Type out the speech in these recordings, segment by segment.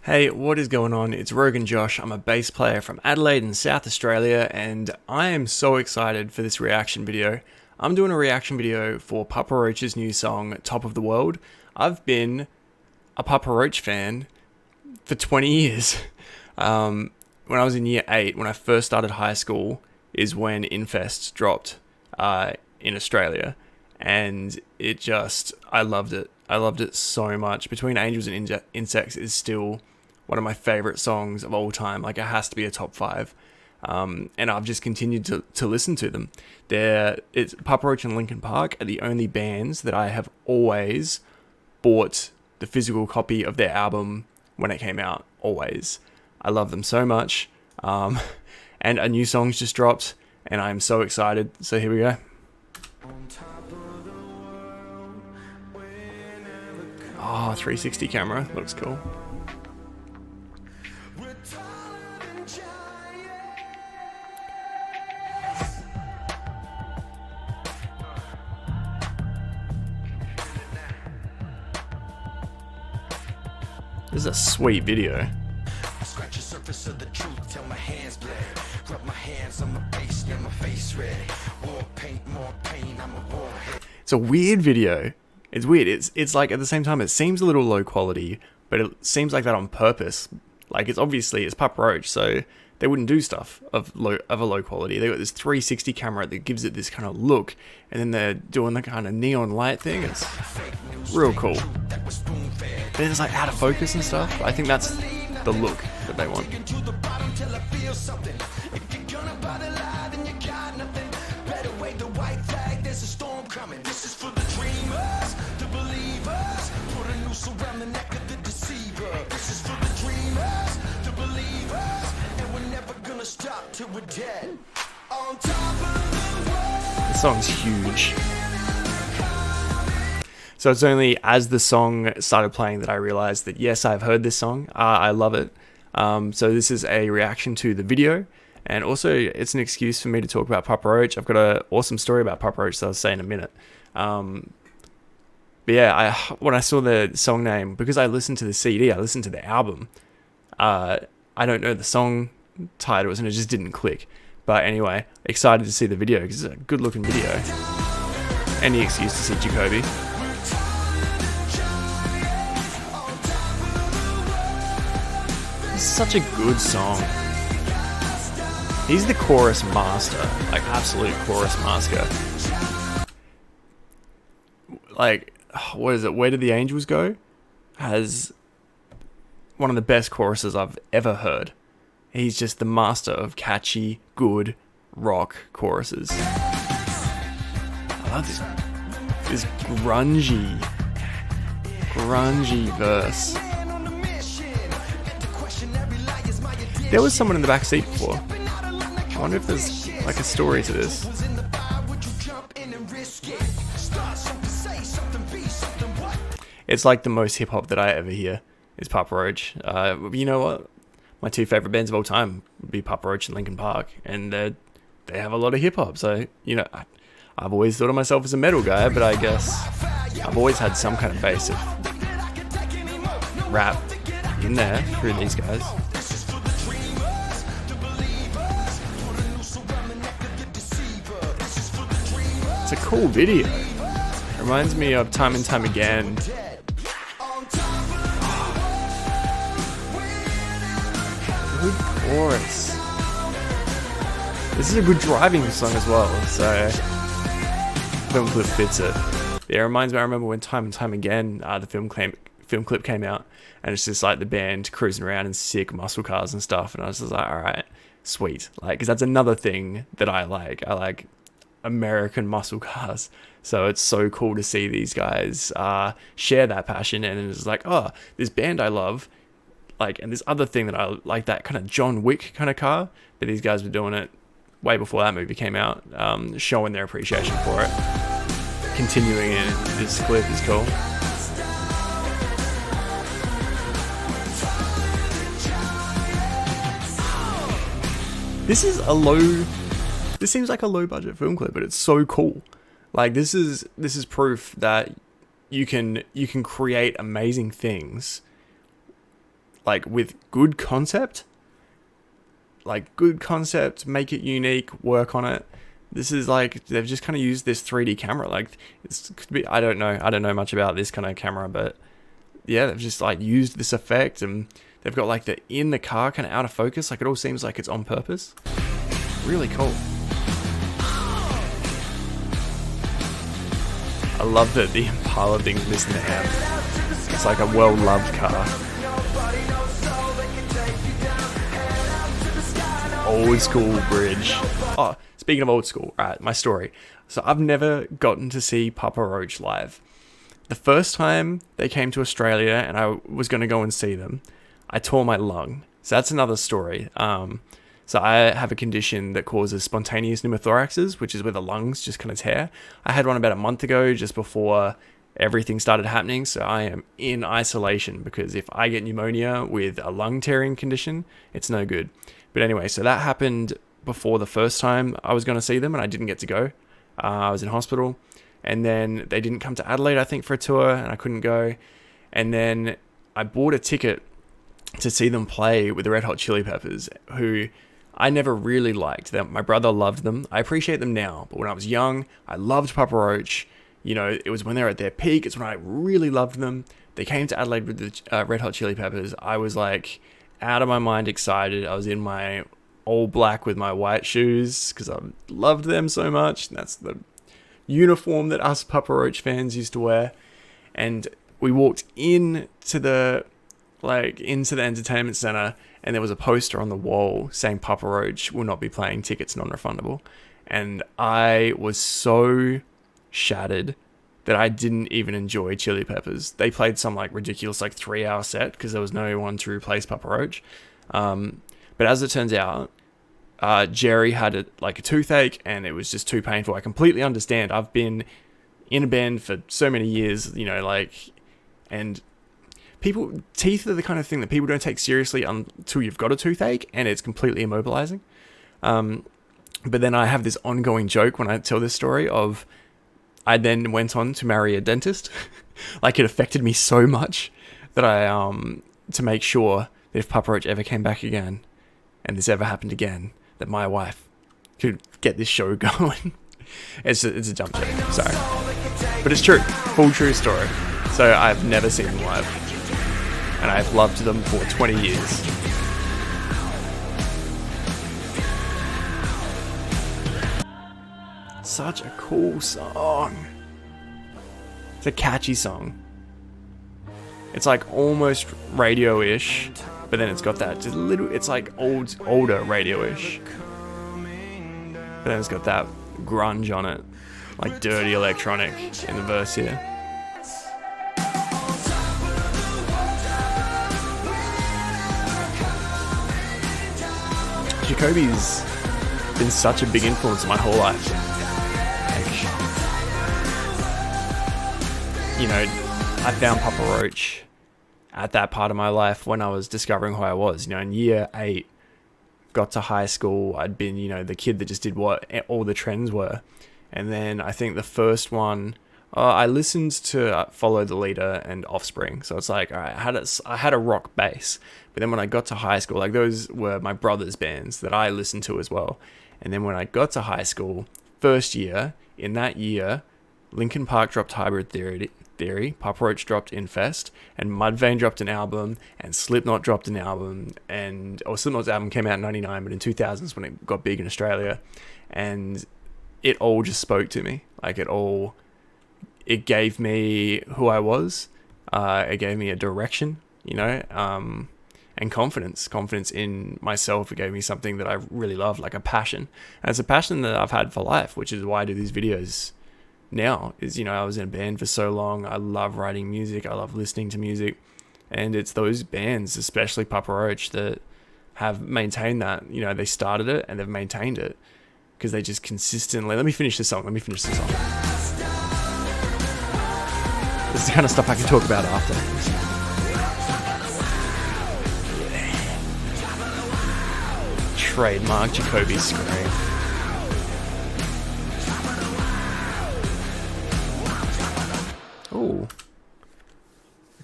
Hey, what is going on? It's Rogan Josh. I'm a bass player from Adelaide in South Australia, and I am so excited for this reaction video. I'm doing a reaction video for Papa Roach's new song, Top of the World. I've been a Papa Roach fan for 20 years. When I was in year 8, when I first started high school, is when Infest dropped in Australia, and I loved it. I loved it so much. Between Angels and Insects is still one of my favorite songs of all time. Like, it has to be a top 5. And I've just continued to listen to them. It's Papa Roach and Linkin Park are the only bands that I have always bought the physical copy of their album when it came out. Always. I love them so much. And a new song's just dropped, and I'm so excited. So here we go. Oh, 360 camera. Looks cool. This is a sweet video. Scratch the surface of the truth till my hands bled. Rub my hands on my face, get my face red. More paint, more pain, I'm a warhead. It's a weird video. It's weird. It's like, at the same time, it seems a little low quality, but it seems like that on purpose. Like, it's Papa Roach, so they wouldn't do stuff of a low quality. They got this 360 camera that gives it this kind of look, and then they're doing the kind of neon light thing. It's real cool. But it's like out of focus and stuff. I think that's the look that they want. This song's huge. So it's only as the song started playing that I realized that, yes, I've heard this song. I love it. So this is a reaction to the video. And also, it's an excuse for me to talk about Papa Roach. I've got an awesome story about Papa Roach that I'll say in a minute. But yeah, when I saw the song name, because I listened to the CD, I listened to the album. I don't know the song titles, and it just didn't click. But anyway, excited to see the video because it's a good looking video. Any excuse to see Jacoby. It's such a good song. He's the chorus master, like absolute chorus master. Like, what is it? Where Did the Angels Go? Has one of the best choruses I've ever heard. He's just the master of catchy, good rock choruses. I love this grungy verse. There was someone in the back seat before. I wonder if there's like a story to this. It's like the most hip hop that I ever hear is Papa Roach. You know what? My two favorite bands of all time would be Papa Roach and Linkin Park, and they have a lot of hip hop. So, you know, I've always thought of myself as a metal guy, but I guess I've always had some kind of base of rap in there through these guys. It's a cool video. It reminds me of Time and Time Again. Good chorus. This is a good driving song as well, so film clip fits it. Yeah, it reminds me, I remember when Time and Time Again, the film clip came out, and it's just like the band cruising around in sick muscle cars and stuff, and I was just like, alright, sweet. Like, because that's another thing that I like. I like American muscle cars, so it's so cool to see these guys share that passion, and it's like, oh, this band I love, like, and this other thing that I like, that kind of John Wick kind of car, but these guys were doing it way before that movie came out, showing their appreciation for it. Continuing in this clip is cool. This seems like a low budget film clip, but it's so cool. Like, this is proof that you can create amazing things like with good concept, make it unique, work on it. This is like, they've just kind of used this 3D camera. Like, it could be, I don't know much about this kind of camera, but yeah, they've just like used this effect, and they've got like the in the car kind of out of focus. Like, it all seems like it's on purpose. Really cool. I love that the Impala thing's missing the amp. It's like a well-loved car. Old school bridge. Oh, speaking of old school, right, my story. So I've never gotten to see Papa Roach live. The first time they came to Australia and I was going to go and see them, I tore my lung. So that's another story. So I have a condition that causes spontaneous pneumothoraxes, which is where the lungs just kind of tear. I had one about a month ago, just before everything started happening. So I am in isolation, because if I get pneumonia with a lung tearing condition, it's no good. But anyway, so that happened before the first time I was going to see them, and I didn't get to go. I was in hospital, and then they didn't come to Adelaide, I think, for a tour, and I couldn't go. And then I bought a ticket to see them play with the Red Hot Chili Peppers, who I never really liked them. My brother loved them. I appreciate them now, but when I was young, I loved Papa Roach. You know, it was when they were at their peak. It's when I really loved them. They came to Adelaide with the Red Hot Chili Peppers. I was like out of my mind excited. I was in my all black with my white shoes because I loved them so much. That's the uniform that us Papa Roach fans used to wear. And we walked into the entertainment center, and there was a poster on the wall saying Papa Roach will not be playing, tickets non-refundable. And I was so shattered that I didn't even enjoy Chili Peppers. They played some like ridiculous 3-hour set because there was no one to replace Papa Roach. But as it turns out, Jerry had a toothache, and it was just too painful. I completely understand. I've been in a band for so many years, and teeth are the kind of thing that people don't take seriously until you've got a toothache, and it's completely immobilizing. But then I have this ongoing joke when I tell this story of, I then went on to marry a dentist. It affected me so much that I, to make sure that if Papa Roach ever came back again, and this ever happened again, that my wife could get this show going. It's a jump joke, sorry. But it's true, full true story. So I've never seen them live, and I've loved them for 20 years. Such a cool song. It's a catchy song. It's almost radio-ish, but then it's got that just little, it's older radio-ish. But then it's got that grunge on it, dirty electronic in the verse here. Jacoby's been such a big influence my whole life. I found Papa Roach at that part of my life when I was discovering who I was. In year 8, got to high school, I'd been, the kid that just did what all the trends were. And then I think the first one, I listened to Follow the Leader and Offspring. So it's all right, I had a rock base. But then when I got to high school, those were my brother's bands that I listened to as well. And then when I got to high school, first year, in that year, Linkin Park dropped Hybrid Theory, Papa Roach dropped Infest, and Mudvayne dropped an album, and Slipknot dropped an album, Slipknot's album came out in 99, but in 2000s when it got big in Australia, and it all just spoke to me. It gave me who I was, it gave me a direction, and confidence in myself. It gave me something that I really love, a passion, and it's a passion that I've had for life, which is why I do these videos now. I was in a band for so long. I love writing music, I love listening to music, and it's those bands, especially Papa Roach, that have maintained that. They started it and they've maintained it because they just consistently, let me finish the song. This is the kind of stuff I can talk about after. Trademark Jacoby scream.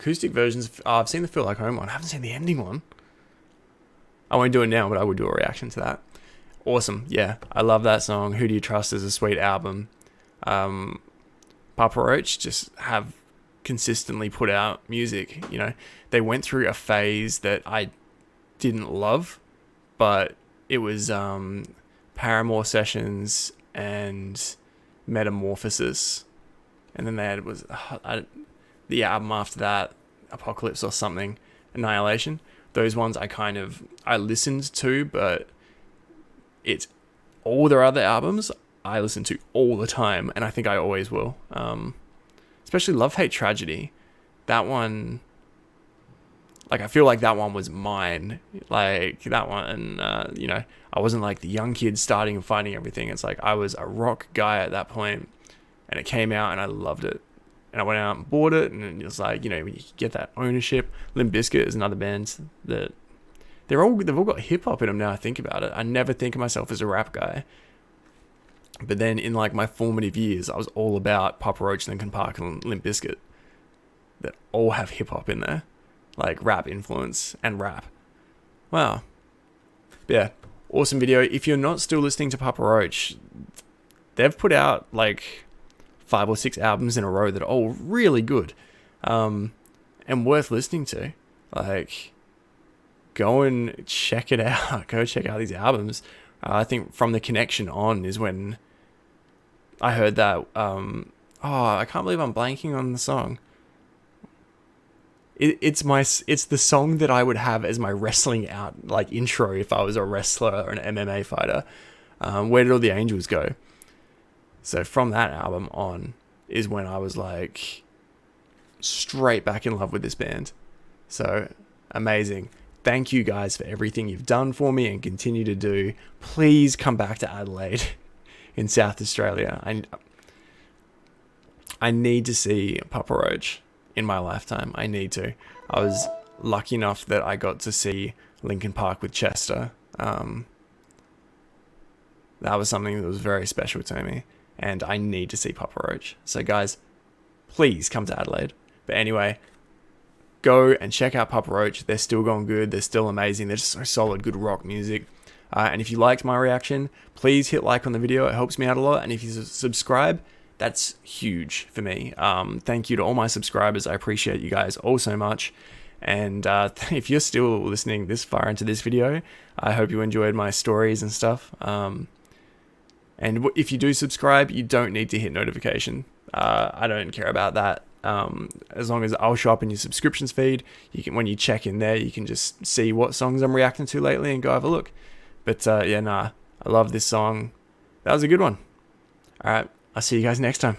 acoustic versions. I've seen the Feel Like Home one. I haven't seen the ending one. I won't do it now, but I would do a reaction to that. Awesome. Yeah, I love that song. Who Do You Trust is a sweet album. Papa Roach just have consistently put out music. You know, they went through a phase that I didn't love, but it was Paramore Sessions and Metamorphosis, and then they had the album after that, Apocalypse or something, Annihilation. Those ones I listened to, but it's all their other albums I listen to all the time, and I think I always will. Especially Love, Hate, Tragedy. That one, like, I feel like that one was mine. Like, that one, you know, I wasn't like the young kid starting and finding everything. It's like I was a rock guy at that point, and it came out and I loved it. And I went out and bought it, and it was like, you know, when you get that ownership. Limp Bizkit is another band that they've all got hip hop in them now I think about it. I never think of myself as a rap guy. But then in like my formative years, I was all about Papa Roach, Linkin Park, and Limp Bizkit that all have hip hop in there, like rap influence and rap. Wow. But yeah, awesome video. If you're not still listening to Papa Roach, they've put out like 5 or 6 albums in a row that are all really good, and worth listening to. Like, go and check it out. Go check out these albums. I think From the Connection on is when I heard that. I can't believe I'm blanking on the song. It's the song that I would have as my wrestling out like intro if I was a wrestler or an MMA fighter. Where Did All the Angels Go? So from that album on is when I was like straight back in love with this band. So amazing. Thank you guys for everything you've done for me and continue to do. Please come back to Adelaide in South Australia. I need to see Papa Roach in my lifetime. I need to. I was lucky enough that I got to see Linkin Park with Chester. That was something that was very special to me, and I need to see Papa Roach. So guys, please come to Adelaide. But anyway, go and check out Papa Roach. They're still going good. They're still amazing. They're just so solid, good rock music. And if you liked my reaction, please hit like on the video. It helps me out a lot. And if you subscribe, that's huge for me. Thank you to all my subscribers. I appreciate you guys all so much. And if you're still listening this far into this video, I hope you enjoyed my stories and stuff. And if you do subscribe, you don't need to hit notification. I don't care about that. As long as I'll show up in your subscriptions feed, when you check in there, you can just see what songs I'm reacting to lately and go have a look. But I love this song. That was a good one. All right, I'll see you guys next time.